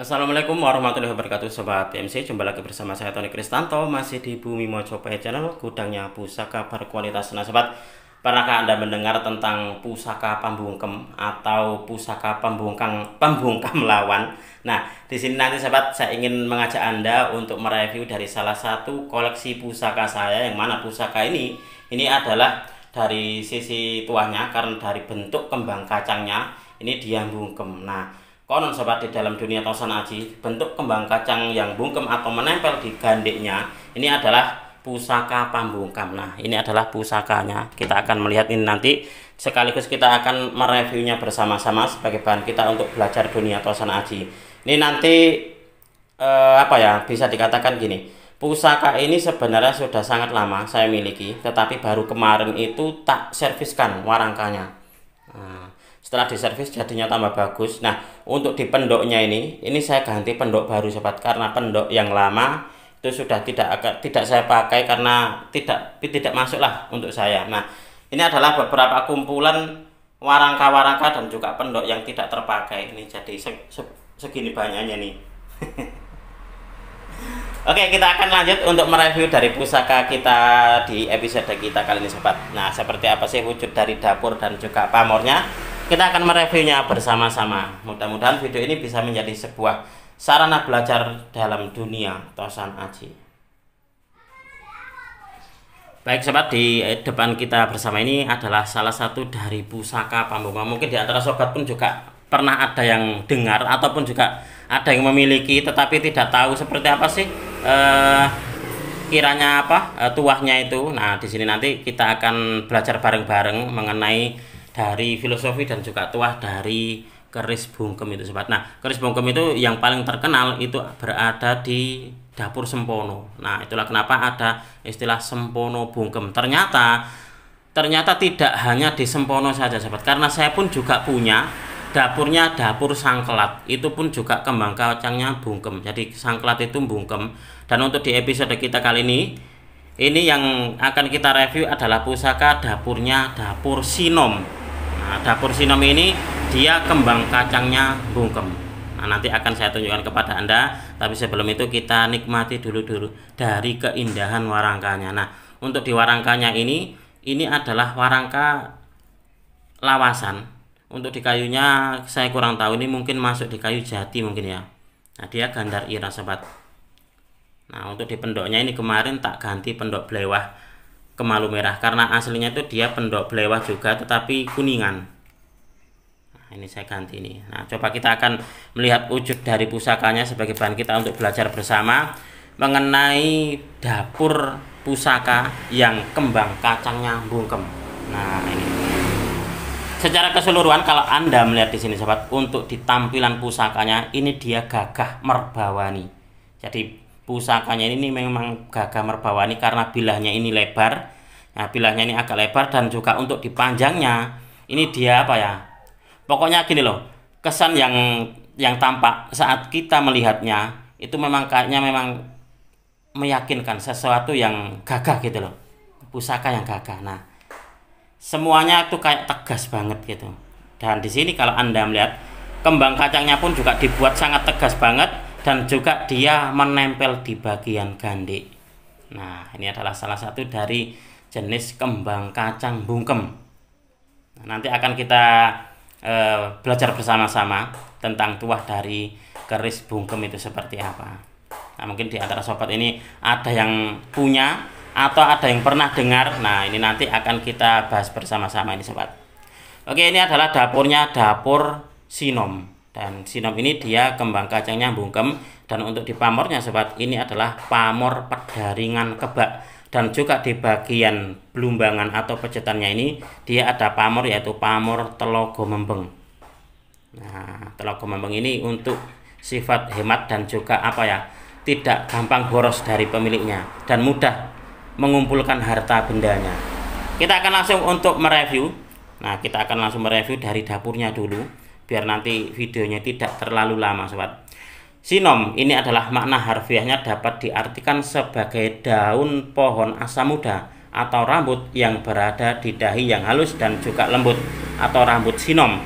Assalamualaikum warahmatullahi wabarakatuh Sobat PMC. Jumpa lagi bersama saya Tony Kristanto, masih di Bumi Mojopahit Channel, gudangnya pusaka berkualitas. Nah sobat, pernahkah Anda mendengar tentang pusaka pambungkem atau pusaka pembungkam lawan? Nah di sini nanti sobat, saya ingin mengajak Anda untuk mereview dari salah satu koleksi pusaka saya, yang mana pusaka ini adalah dari sisi tuahnya, karena dari bentuk kembang kacangnya ini dia bungkem. Nah konon sobat, di dalam dunia tosan aji, bentuk kembang kacang yang bungkem atau menempel di gandeknya ini adalah pusaka pambungkam. Nah ini adalah pusakanya, kita akan melihat ini nanti, sekaligus kita akan mereviewnya bersama-sama sebagai bahan kita untuk belajar dunia tosan aji. Ini nanti bisa dikatakan gini, pusaka ini sebenarnya sudah sangat lama saya miliki, tetapi baru kemarin itu tak serviskan warangkanya. Setelah diservis jadinya tambah bagus. Nah untuk di pendoknya ini saya ganti pendok baru sobat, karena pendok yang lama itu sudah tidak saya pakai karena tidak masuklah untuk saya. Nah ini adalah beberapa kumpulan warangka-warangka dan juga pendok yang tidak terpakai. Ini jadi segini banyaknya nih. Oke, kita akan lanjut untuk mereview dari pusaka kita di episode kita kali ini sobat. Nah seperti apa sih wujud dari dapur dan juga pamornya, kita akan mereviewnya bersama-sama. Mudah-mudahan video ini bisa menjadi sebuah sarana belajar dalam dunia tosan aji. Baik sobat, di depan kita bersama ini adalah salah satu dari pusaka pambungkam. Mungkin di antara sobat pun juga pernah ada yang dengar ataupun juga ada yang memiliki, tetapi tidak tahu seperti apa sih kiranya tuahnya itu. Nah di sini nanti kita akan belajar bareng-bareng mengenai dari filosofi dan juga tuah dari keris bungkem itu sobat. Nah keris bungkem itu yang paling terkenal itu berada di dapur Sempono. Nah itulah kenapa ada istilah Sempono bungkem. Ternyata tidak hanya di Sempono saja sobat, karena saya pun juga punya dapurnya, dapur Sangkelat, itu pun juga kembang kacangnya bungkem. Jadi Sangkelat itu bungkem. Dan untuk di episode kita kali ini yang akan kita review adalah pusaka dapurnya dapur Sinom. Nah, dapur Sinom ini dia kembang kacangnya bungkem. Nah, nanti akan saya tunjukkan kepada Anda, tapi sebelum itu kita nikmati dulu dari keindahan warangkanya. Nah, untuk di warangkanya ini adalah warangka lawasan. Untuk di kayunya saya kurang tahu, ini mungkin masuk di kayu jati mungkin ya. Nah, dia gandar ira sobat. Nah, untuk di pendoknya ini kemarin tak ganti pendok belewah kemalu merah, karena aslinya itu dia pendok belewah juga tetapi kuningan. Nah, ini saya ganti ini. Nah coba kita akan melihat wujud dari pusakanya sebagai bahan kita untuk belajar bersama mengenai dapur pusaka yang kembang kacangnya bungkem. Nah ini secara keseluruhan kalau Anda melihat di sini sobat, untuk di tampilan pusakanya ini dia gagah merbawani. Jadi pusakanya ini memang gagah merbawani karena bilahnya ini lebar. Nah bilahnya ini agak lebar, dan juga untuk dipanjangnya ini dia pokoknya gini loh, kesan yang tampak saat kita melihatnya itu memang kayaknya memang meyakinkan sesuatu yang gagah gitu loh, pusaka yang gagah. Nah semuanya itu kayak tegas banget gitu. Dan di sini kalau Anda melihat kembang kacangnya pun juga dibuat sangat tegas banget, dan juga dia menempel di bagian gandek. Nah ini adalah salah satu dari jenis kembang kacang bungkem. Nah, nanti akan kita belajar bersama-sama tentang tuah dari keris bungkem itu seperti apa. Nah mungkin di antara sobat ini ada yang punya atau ada yang pernah dengar. Nah ini nanti akan kita bahas bersama-sama ini sobat. Oke, ini adalah dapurnya dapur Sinom. Dan Sinom ini dia kembang kacangnya bungkem. Dan untuk di pamornya sobat, ini adalah pamor pedaringan kebak. Dan juga di bagian belumbangan atau pejetannya ini dia ada pamor, yaitu pamor telogo membeng. Nah telogo membeng ini untuk sifat hemat dan juga tidak gampang boros dari pemiliknya dan mudah mengumpulkan harta bendanya. Kita akan langsung untuk mereview. Nah kita akan langsung mereview dari dapurnya dulu, biar nanti videonya tidak terlalu lama sobat. Sinom ini adalah makna harfiahnya dapat diartikan sebagai daun pohon asam muda atau rambut yang berada di dahi yang halus dan juga lembut, atau rambut sinom.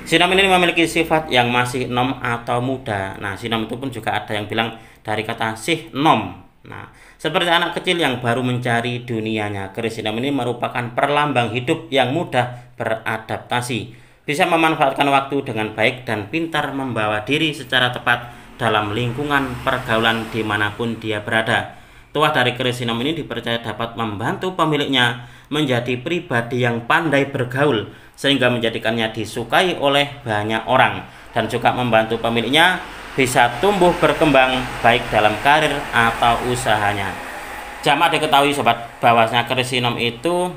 Sinom ini memiliki sifat yang masih nom atau muda. Nah, sinom itu pun juga ada yang bilang dari kata sih nom. Nah, seperti anak kecil yang baru mencari dunianya, keris sinom ini merupakan perlambang hidup yang mudah beradaptasi, bisa memanfaatkan waktu dengan baik dan pintar membawa diri secara tepat dalam lingkungan pergaulan dimanapun dia berada. Tuah dari keris sinom ini dipercaya dapat membantu pemiliknya menjadi pribadi yang pandai bergaul sehingga menjadikannya disukai oleh banyak orang, dan juga membantu pemiliknya bisa tumbuh berkembang baik dalam karir atau usahanya. Jamak diketahui sobat bahwasanya keris sinom itu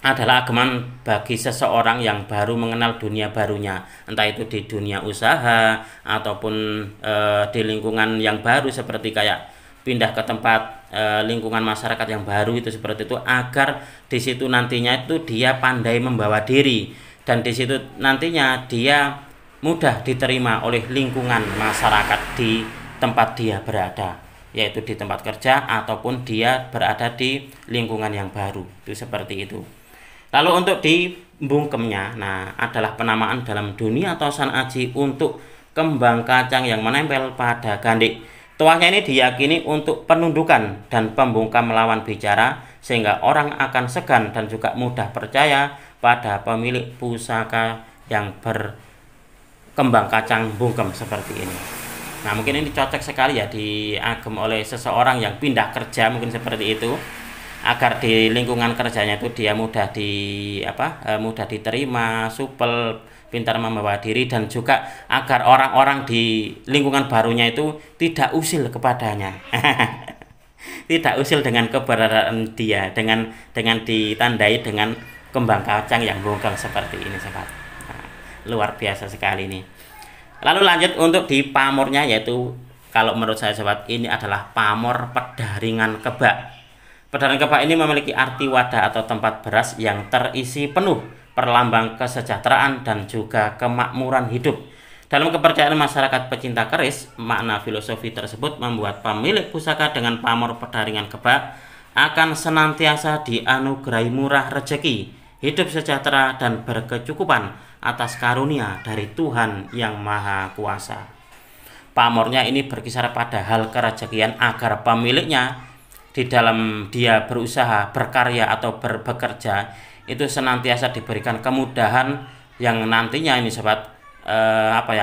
adalah ageman bagi seseorang yang baru mengenal dunia barunya, entah itu di dunia usaha ataupun di lingkungan yang baru, seperti kayak pindah ke tempat lingkungan masyarakat yang baru itu seperti itu, agar di situ nantinya itu dia pandai membawa diri, dan di situ nantinya dia mudah diterima oleh lingkungan masyarakat di tempat dia berada, yaitu di tempat kerja ataupun dia berada di lingkungan yang baru, itu seperti itu. Lalu untuk di bungkemnya, nah adalah penamaan dalam dunia tosan aji untuk kembang kacang yang menempel pada gandik. Tuahnya ini diyakini untuk penundukan dan pembungkam lawan bicara, sehingga orang akan segan dan juga mudah percaya pada pemilik pusaka yang berkembang kacang bungkem seperti ini. Nah, mungkin ini cocok sekali ya diagem oleh seseorang yang pindah kerja, mungkin seperti itu, agar di lingkungan kerjanya itu dia mudah diterima, supel, pintar membawa diri, dan juga agar orang-orang di lingkungan barunya itu tidak usil kepadanya. Tidak usil dengan keberadaan dia, dengan ditandai dengan kembang kacang yang bungkam seperti ini, sobat. Nah, luar biasa sekali ini. Lalu lanjut untuk di pamornya, yaitu kalau menurut saya sobat, ini adalah pamor pedaringan kebak. Pedaringan kebak ini memiliki arti wadah atau tempat beras yang terisi penuh, perlambang kesejahteraan dan juga kemakmuran hidup. Dalam kepercayaan masyarakat pecinta keris, makna filosofi tersebut membuat pemilik pusaka dengan pamor pedaringan kebak akan senantiasa dianugerahi murah rezeki, hidup sejahtera dan berkecukupan atas karunia dari Tuhan yang Maha Kuasa. Pamornya ini berkisar pada hal kerezekian agar pemiliknya di dalam dia berusaha, berkarya atau bekerja itu senantiasa diberikan kemudahan yang nantinya ini sobat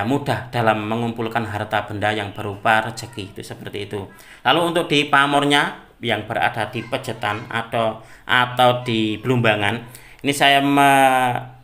mudah dalam mengumpulkan harta benda yang berupa rezeki, itu seperti itu. Lalu untuk di pamornya yang berada di Pejetan atau di Blumbangan, ini saya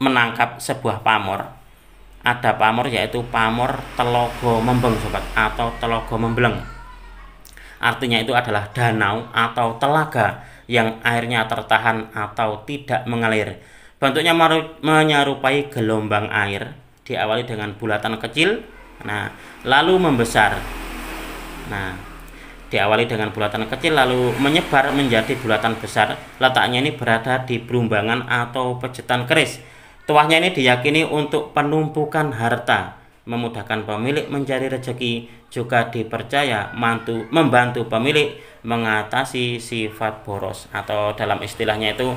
menangkap sebuah pamor. Ada pamor yaitu pamor Telogo Membeng sobat, atau Telogo Membleng. Artinya itu adalah danau atau telaga yang airnya tertahan atau tidak mengalir. Bentuknya menyerupai gelombang air, diawali dengan bulatan kecil, lalu membesar. Diawali dengan bulatan kecil lalu menyebar menjadi bulatan besar. Letaknya ini berada di Blumbangan atau Pejetan keris. Tuahnya ini diyakini untuk penumpukan harta, memudahkan pemilik mencari rezeki, juga dipercaya membantu pemilik mengatasi sifat boros, atau dalam istilahnya itu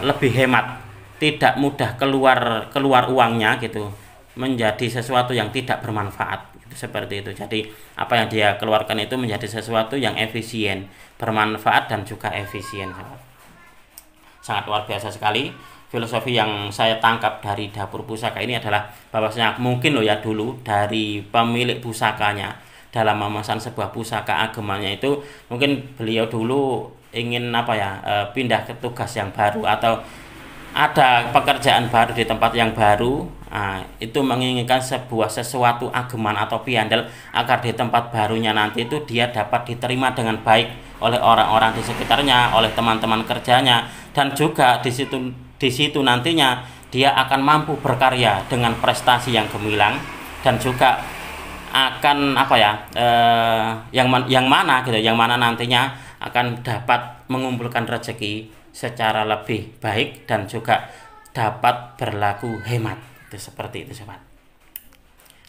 lebih hemat, tidak mudah keluar uangnya gitu, menjadi sesuatu yang tidak bermanfaat gitu, seperti itu. Jadi apa yang dia keluarkan itu menjadi sesuatu yang efisien, bermanfaat dan juga efisien. Sangat luar biasa sekali. Filosofi yang saya tangkap dari dapur pusaka ini adalah bahwasanya mungkin dulu dari pemilik pusakanya dalam memesan sebuah pusaka agemannya itu mungkin beliau dulu ingin pindah ke tugas yang baru atau ada pekerjaan baru di tempat yang baru. Itu menginginkan sesuatu ageman atau piandel agar di tempat barunya nanti itu dia dapat diterima dengan baik oleh orang-orang di sekitarnya, oleh teman-teman kerjanya, dan juga di situ nantinya dia akan mampu berkarya dengan prestasi yang gemilang, dan juga akan yang mana nantinya akan dapat mengumpulkan rezeki secara lebih baik dan juga dapat berlaku hemat. Itu seperti itu sobat.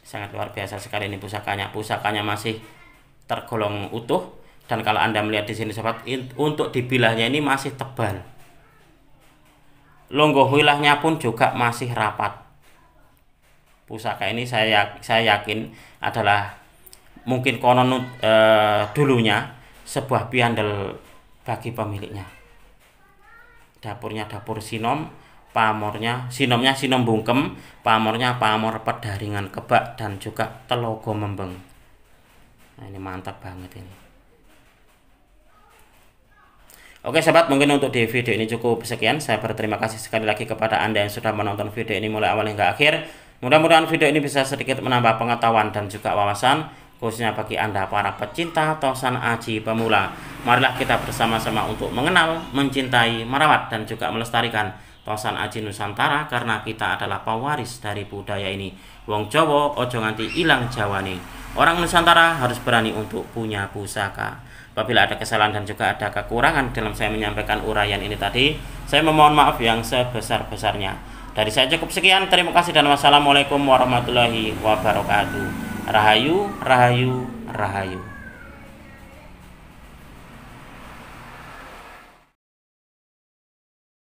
Sangat luar biasa sekali ini pusakanya masih tergolong utuh, dan kalau Anda melihat di sini sobat, untuk dibilahnya ini masih tebal. Longgoh wilahnya pun juga masih rapat. pusaka ini saya yakin adalah mungkin konon dulunya sebuah piandel bagi pemiliknya. Dapurnya dapur sinom, sinomnya sinom bungkem, pamornya pamor pedaringan kebak dan juga telogo membeng. Nah, ini mantap banget ini. Oke sobat, mungkin untuk di video ini cukup sekian. Saya berterima kasih sekali lagi kepada Anda yang sudah menonton video ini mulai awal hingga akhir. Mudah-mudahan video ini bisa sedikit menambah pengetahuan dan juga wawasan, khususnya bagi Anda para pecinta tosan aji pemula. Marilah kita bersama-sama untuk mengenal, mencintai, merawat dan juga melestarikan tosan aji Nusantara, karena kita adalah pewaris dari budaya ini. Wong Jawa ojo nganti ilang jawane. Orang Nusantara harus berani untuk punya pusaka. Apabila ada kesalahan dan juga ada kekurangan dalam saya menyampaikan uraian ini tadi, saya memohon maaf yang sebesar-besarnya. Dari saya cukup sekian, terima kasih dan wassalamualaikum warahmatullahi wabarakatuh. Rahayu, rahayu, rahayu.